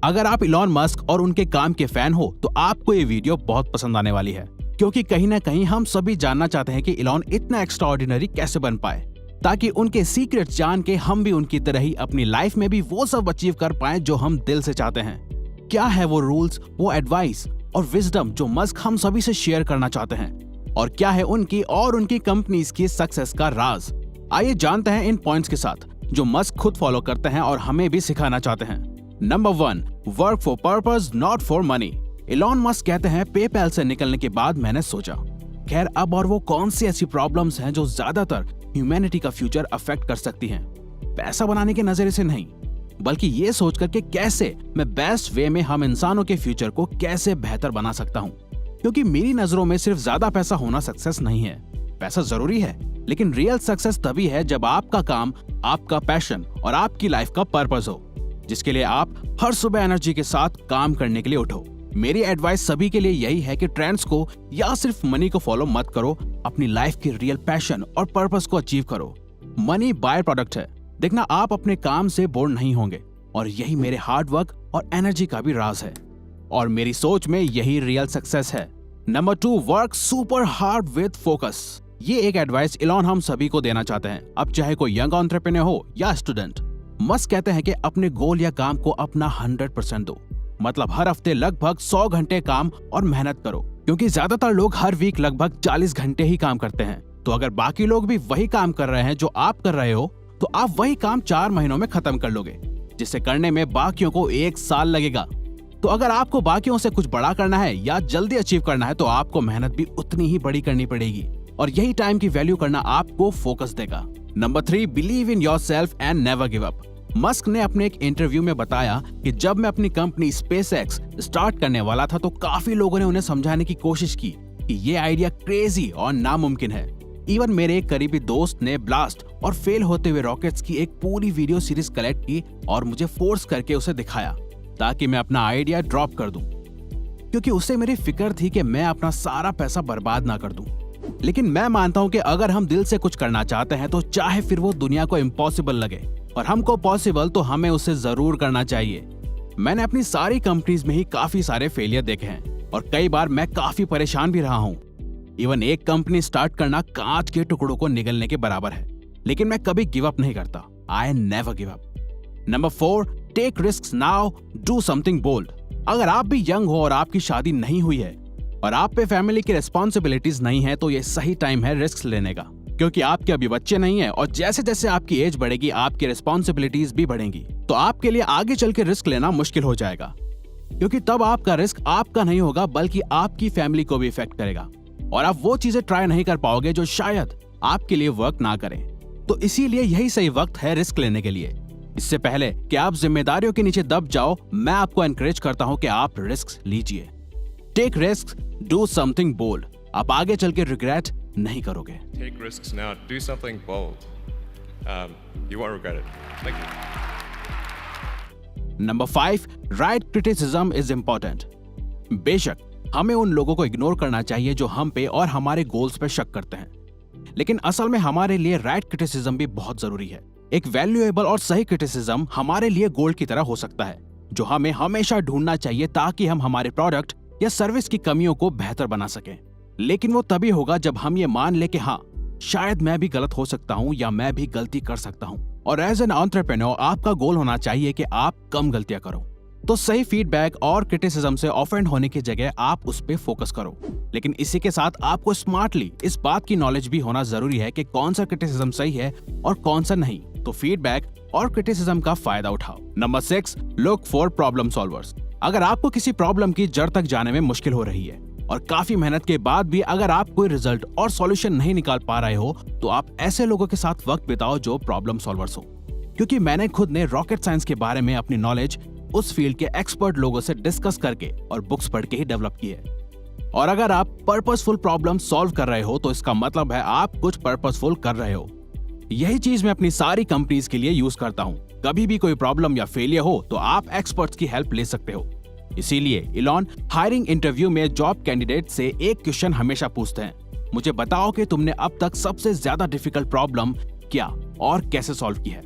अगर आप Elon Musk और उनके काम के फैन हो तो आपको ये वीडियो बहुत पसंद आने वाली है, क्योंकि कहीं ना कहीं हम सभी जानना चाहते हैं कि इलॉन इतना एक्स्ट्राऑर्डिनरी कैसे बन पाए, ताकि उनके सीक्रेट्स जान के हम भी उनकी तरह ही अपनी लाइफ में भी वो सब अचीव कर पाएं जो हम दिल से चाहते हैं। क्या है वो रूल्स, वो एडवाइस और विजडम जो मस्क हम सभी से शेयर करना चाहते हैं, और क्या है उनकी और उनकी कंपनीज की सक्सेस का राज। आइए जानते हैं इन पॉइंट्स के साथ जो मस्क खुद फॉलो करते हैं और हमें भी सिखाना चाहते हैं। Number 1, work for purpose not for money. Elon Musk कहते हैं, पेपैल से निकलने के बाद मैंने सोचा, खैर अब और वो कौन सी ऐसी प्रॉब्लम्स हैं जो ज्यादातर ह्यूमैनिटी का फ्यूचर अफेक्ट कर सकती हैं। पैसा बनाने के नजरिए से नहीं, बल्कि ये सोचकर के कैसे मैं बेस्ट वे में हम इंसानों के फ्यूचर को कैसे बेहतर बना सकता हूँ। क्योंकि मेरी नजरों में सिर्फ ज्यादा पैसा होना सक्सेस नहीं है। पैसा जरूरी है, लेकिन रियल सक्सेस तभी है जब आपका काम, आपका पैशन और आपकी लाइफ का पर्पस हो, जिसके लिए आप हर सुबह एनर्जी के साथ काम करने के लिए उठो। मेरी एडवाइस सभी के लिए यही है कि ट्रेंड्स को या सिर्फ मनी को फॉलो मत करो, अपनी लाइफ की रियल पैशन और पर्पस को अचीव करो। मनी बाय प्रोडक्ट है, देखना आप अपने काम से बोर नहीं होंगे, और यही मेरे हार्ड वर्क और एनर्जी का भी राज है, और मेरी सोच में यही रियल सक्सेस है। Number 2, work super hard with focus. ये एक एडवाइस इलॉन हम सभी को देना चाहते हैं, अब चाहे कोई यंग एंटरप्रेन्योर हो या स्टूडेंट। मस्क कहते हैं कि अपने गोल या काम को अपना 100% दो, मतलब हर हफ्ते लगभग 100 घंटे काम और मेहनत करो, क्योंकि ज्यादातर लोग हर वीक लगभग 40 घंटे ही काम करते हैं। तो अगर बाकी लोग भी वही काम कर रहे हैं जो आप कर रहे हो, तो आप वही काम 4 महीनों में खत्म कर लोगे, जिसे करने में बाकियों को 1 साल लगेगा। तो अगर आपको बाकियों से कुछ बड़ा करना है या जल्दी अचीव करना है, तो आपको मेहनत भी उतनी ही बड़ी करनी पड़ेगी, और यही टाइम की वैल्यू करना आपको फोकस देगा। Number 3, believe in yourself and never give up. Musk ने अपने एक इंटरव्यू में बताया कि जब मैं अपनी कंपनी स्पेसएक्स स्टार्ट करने वाला था तो काफी लोगों ने उन्हें समझाने की कोशिश की कि ये आइडिया क्रेजी और नामुमकिन है। इवन मेरे एक करीबी दोस्त ने ब्लास्ट और फेल होते हुए रॉकेट्स की एक पूरी वीडियो सीरीज कलेक्ट की और मुझे फोर्स करके उसे दिखाया, ताकि मैं अपना आइडिया ड्रॉप कर दूं, क्योंकि उससे मेरी फिक्र थी कि मैं अपना सारा पैसा बर्बाद ना कर दूं। लेकिन मैं मानता हूं कि अगर हम दिल से कुछ करना चाहते हैं तो चाहे फिर वो दुनिया को इम्पॉसिबल लगे और हमको पॉसिबल, तो हमें उसे जरूर करना चाहिए। मैंने अपनी सारी कंपनीज में ही काफी सारे फेलियर देखे हैं और कई बार मैं काफी परेशान भी रहा हूं। इवन एक कंपनी स्टार्ट करना कांच के टुकड़ों को निगलने के बराबर है, लेकिन मैं कभी गिव अप नहीं करता। I never give up. Number 4, take risks now, do something bold. अगर आप भी यंग हो और आपकी शादी नहीं हुई है और आप पे फैमिली की रिस्पॉन्सिबिलिटीज नहीं है, तो ये सही टाइम है रिस्क लेने का, क्योंकि आपके अभी बच्चे नहीं है और जैसे जैसे आपकी एज बढ़ेगी आपकी रिस्पॉन्सिबिलिटीज भी बढ़ेंगी, तो आपके लिए आगे चल के रिस्क लेना मुश्किल हो जाएगा, क्योंकि तब आपका रिस्क आपका नहीं होगा बल्कि आपकी फैमिली को भी इफेक्ट करेगा और आप वो चीजें ट्राई नहीं कर पाओगे जो शायद आपके लिए वर्क ना करें। तो इसीलिए यही सही वक्त है रिस्क लेने के लिए। इससे पहले कि आप जिम्मेदारियों के नीचे दब जाओ, मैं आपको एनकरेज करता हूं कि आप रिस्क लीजिए। Take risk, do something bold. आप आगे चल के रिग्रेट नहीं करोगे। Take risks now. Do something bold. You won't regret it. Thank you. Number 5, right criticism is important. बेशक हमें उन लोगों को इग्नोर करना चाहिए जो हम पे और हमारे गोल्स पे शक करते हैं, लेकिन असल में हमारे लिए राइट क्रिटिसिज्म भी बहुत जरूरी है। एक वैल्यूएबल और सही क्रिटिसिज्म हमारे लिए गोल्ड की तरह हो सकता है, जो हमें हमेशा ढूंढना चाहिए ताकि हम हमारे प्रोडक्ट या सर्विस की कमियों को बेहतर बना सकें। लेकिन वो तभी होगा जब हम ये मान ले कि हाँ, शायद मैं भी गलत हो सकता हूँ या मैं भी गलती कर सकता हूँ। और एज एन एंटरप्रेन्योर आपका गोल होना चाहिए कि आप कम गलतियां करो। तो सही फीडबैक और क्रिटिसिज्म से ऑफेंड होने की जगह आप उस पे फोकस करो। लेकिन इसी के साथ आपको स्मार्टली इस बात की नॉलेज भी होना जरूरी है कि कौन सा क्रिटिसिज्म सही है और कौन सा नहीं। तो फीडबैक और क्रिटिसिज्म का फायदा उठाओ। Number 6, look for problem solvers. अगर आपको किसी प्रॉब्लम की जड़ तक जाने में मुश्किल हो रही है और काफी मेहनत के बाद भी अगर आप कोई रिजल्ट और सॉल्यूशन नहीं निकाल पा रहे हो, तो आप ऐसे लोगों के साथ वक्त बिताओ जो प्रॉब्लम सॉल्वर्स हो। क्योंकि मैंने खुद ने रॉकेट साइंस के बारे में अपनी नॉलेज उस फील्ड के एक्सपर्ट लोगों से डिस्कस करके और बुक्स पढ़ के ही डेवलप की है। और अगर आप पर्पसफुल प्रॉब्लम सॉल्व कर रहे हो, तो इसका मतलब है आप कुछ पर्पसफुल कर रहे हो। यही चीज मैं अपनी सारी कंपनीज के लिए यूज करता हूँ। कभी भी कोई प्रॉब्लम या फेलियर हो तो आप एक्सपर्ट्स की हेल्प ले सकते हो। इसीलिए इलॉन हायरिंग इंटरव्यू में जॉब कैंडिडेट से एक क्वेश्चन हमेशा पूछते हैं, मुझे बताओ कि तुमने अब तक सबसे ज्यादा डिफिकल्ट प्रॉब्लम क्या और कैसे सॉल्व की है।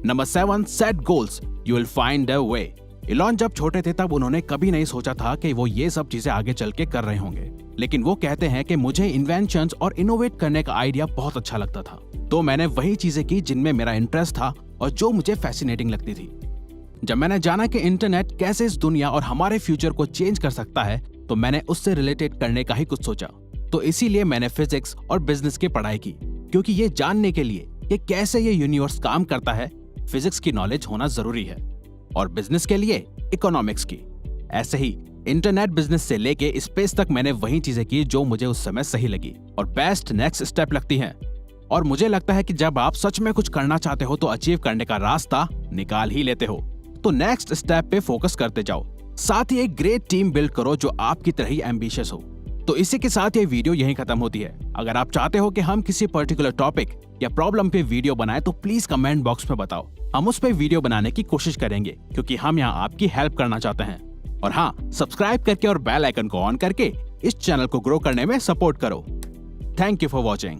Number 7, set goals, you will find a way. Elon जब छोटे थे तब उन्होंने कभी नहीं सोचा था कि वो ये सब चीजें आगे चल के कर रहे होंगे, लेकिन वो कहते हैं कि मुझे इन्वेंशंस और इनोवेट करने का आइडिया बहुत अच्छा लगता था, तो मैंने वही चीजें की जिनमें मेरा इंटरेस्ट था और जो मुझे फैसिनेटिंग लगती थी। जब मैंने जाना कि इंटरनेट कैसे इस दुनिया और हमारे फ्यूचर को चेंज कर सकता है, तो मैंने उससे रिलेटेड करने का ही कुछ सोचा। तो इसीलिए मैंने फिजिक्स और बिजनेस की पढ़ाई की, क्योंकि ये जानने के लिए कि कैसे ये यूनिवर्स काम करता है, फिजिक्स की नॉलेज होना जरूरी है, और बिजनेस के लिए इकोनॉमिक्स की। ऐसे ही इंटरनेट बिजनेस से लेके स्पेस तक मैंने वही चीजें की जो मुझे उस समय सही लगी और बेस्ट नेक्स्ट स्टेप लगती हैं। और मुझे लगता है कि जब आप सच में कुछ करना चाहते हो तो अचीव करने का रास्ता निकाल ही लेते हो। तो नेक्स्ट स्टेप पे फोकस करते जाओ, साथ ही एक ग्रेट टीम बिल्ड करो जो आपकी तरह ही एम्बिशियस हो। तो इसी के साथ ये वीडियो यहीं खत्म होती है। अगर आप चाहते हो कि हम किसी पर्टिकुलर टॉपिक या प्रॉब्लम पे वीडियो बनाएं तो प्लीज कमेंट बॉक्स में बताओ, हम उस पे वीडियो बनाने की कोशिश करेंगे, क्योंकि हम यहाँ आपकी हेल्प करना चाहते हैं। और हाँ, सब्सक्राइब करके और बेल आइकन को ऑन करके इस चैनल को ग्रो करने में सपोर्ट करो। Thank you for watching.